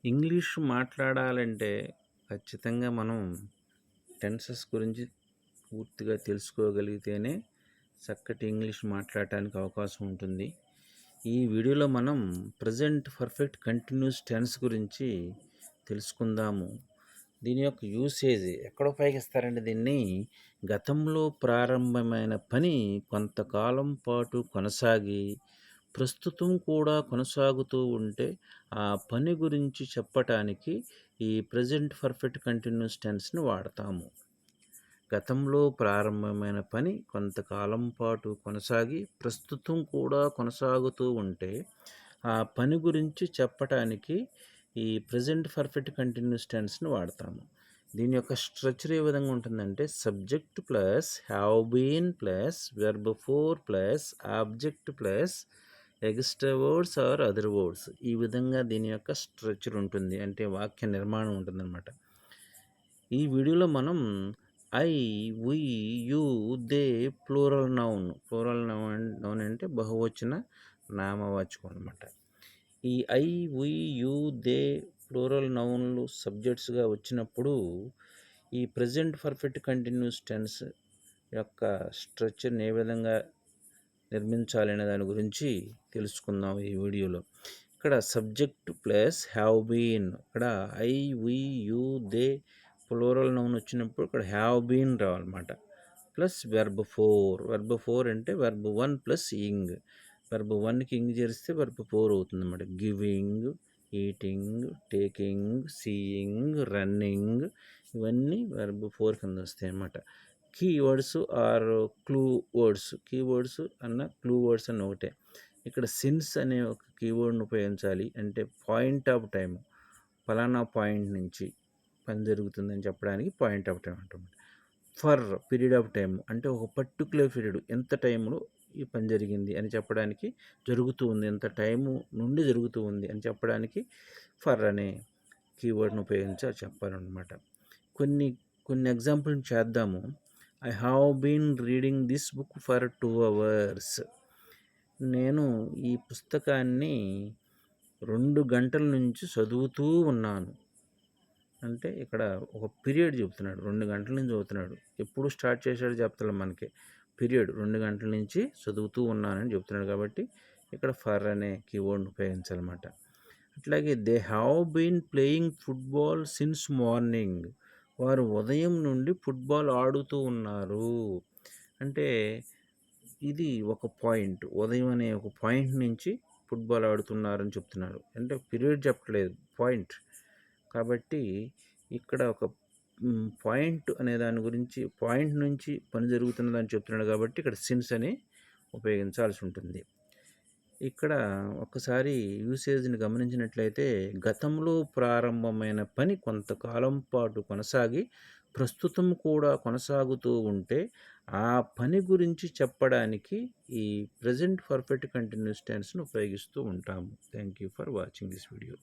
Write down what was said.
English మాట్లాడాలంటే ఖచ్చితంగా మనం టెన్సెస్ గురించి పూర్తిగా తెలుసుకోగలిగితేనే చక్కటి ఇంగ్లీష్ మాట్లాడటానికి అవకాశం ఉంటుంది. ఈ వీడియోలో మనం ప్రెజెంట్ పర్ఫెక్ట్ కంటిన్యూస్ టెన్స్ గురించి తెలుసుకుందాము. దీని యొక్క యూసేజ్ ఎక్కడ ఉపయోగిస్తారంటే దీన్ని గతంలో ప్రారంభమైన పని కొంతకాలం పాటు కొనసాగి ప్రస్తుతం కూడా కొనసాగుతూ ఉంటే ఆ పని గురించి చెప్పటానికి ఈ ప్రెజెంట్ పర్ఫెక్ట్ కంటిన్యూస్ టెన్స్ని వాడతాము. గతంలో ప్రారంభమైన పని కొంతకాలం పాటు కొనసాగి ప్రస్తుతం కూడా కొనసాగుతూ ఉంటే ఆ పని గురించి చెప్పటానికి ఈ ప్రెజెంట్ పర్ఫెక్ట్ కంటిన్యూస్ టెన్స్ని వాడతాము. దీని యొక్క స్ట్రక్చర్ ఏ విధంగా ఉంటుందంటే subject plus have been plus verb four plus object plus extra words or other words. ఈ విధంగా దీని యొక్క స్ట్రక్చర్ ఉంటుంది, అంటే వాక్య నిర్మాణం ఉంటుందన్నమాట. ఈ వీడియోలో మనం I, we, you, they plural noun noun అంటే బహువచన నామవాచకం అనమాట. ఈ I, we, you, they plural నౌన్లు సబ్జెక్ట్స్గా వచ్చినప్పుడు ఈ ప్రెజెంట్ పర్ఫెక్ట్ కంటిన్యూస్ టెన్స్ యొక్క స్ట్రక్చర్ని ఏ విధంగా నిర్మించాలి అనే దాని గురించి తెలుసుకుందాం ఈ వీడియోలో. ఇక్కడ సబ్జెక్ట్ ప్లస్ హ్యావ్ బీన్, ఇక్కడ I, we, you, they plural noun వచ్చినప్పుడు ఇక్కడ హ్యావ్ బీన్ రావాలన్నమాట. ప్లస్ వెర్బ్ ఫోర్ అంటే వెర్బ్ 1 ప్లస్ ఇంగ్. వెర్బ్ 1కి ఇంగ్ చేరిస్తే వెర్బ్ 4 అవుతుంది అన్నమాట. Giving, eating, taking, seeing, running, ఇవన్నీ వెర్బ్ 4 కింద వస్తాయి అన్నమాట. Keywords or clue words, keywords అన్న క్లూ వర్డ్స్ అన్న ఒకటే. ఇక్కడ సిన్స్ అనే ఒక కీవర్డ్ని ఉపయోగించాలి, అంటే పాయింట్ ఆఫ్ టైం, ఫలానా పాయింట్ నుంచి పని జరుగుతుందని చెప్పడానికి పాయింట్ ఆఫ్ టైం అంటాం. ఫర్ పీరియడ్ ఆఫ్ టైం అంటే ఒక పర్టికులర్ పీరియడ్, ఎంత టైంలో ఈ పని జరిగింది అని చెప్పడానికి, జరుగుతూ ఉంది ఎంత టైము నుండి జరుగుతూ ఉంది అని చెప్పడానికి ఫర్ అనే కీవర్డ్ని ఉపయోగించి చెప్పాలన్నమాట. కొన్ని కొన్ని ఎగ్జాంపుల్ చేద్దాము. I have been reading this book for 2 hours. నేను ఈ పుస్తకాన్ని 2 గంటల నుంచి చదువుతూ ఉన్నాను. అంటే ఇక్కడ ఒక పీరియడ్ చెబుతున్నాడు, 2 గంటల నుంచి చదువుతున్నాడు. ఎప్పుడు స్టార్ట్ చేశాడు చెప్తాడు మనకి, పీరియడ్ 2 గంటల నుంచి చదువుతూ ఉన్నానని చెప్తున్నాడు. కాబట్టి ఇక్కడ ఫర్ అనే కీవర్డ్ని ఉపయోగించాలన్నమాట. అట్లాగే they have been playing football since morning, వారు ఉదయం నుండి ఫుట్బాల్ ఆడుతూ ఉన్నారు. అంటే ఇది ఒక పాయింట్, ఉదయం అనే ఒక పాయింట్ నుంచి ఫుట్బాల్ ఆడుతున్నారని చెప్తున్నారు. అంటే పీరియడ్ చెప్పట్లేదు, పాయింట్. కాబట్టి ఇక్కడ ఒక పాయింట్ అనే దాని గురించి, పాయింట్ నుంచి పని జరుగుతున్నదని చెప్తున్నాడు కాబట్టి ఇక్కడ సిన్స్ అని ఉపయోగించాల్సి ఉంటుంది. ఇక్కడ ఒక్కసారి యూసేజ్ని గమనించినట్లయితే గతంలో ప్రారంభమైన పని కొంతకాలం పాటు కొనసాగి ప్రస్తుతం కూడా కొనసాగుతూ ఉంటే ఆ పని గురించి చెప్పడానికి ఈ ప్రెజెంట్ పర్ఫెక్ట్ కంటిన్యూస్ టెన్స్ను ఉపయోగిస్తూ ఉంటాము. Thank you for watching this video.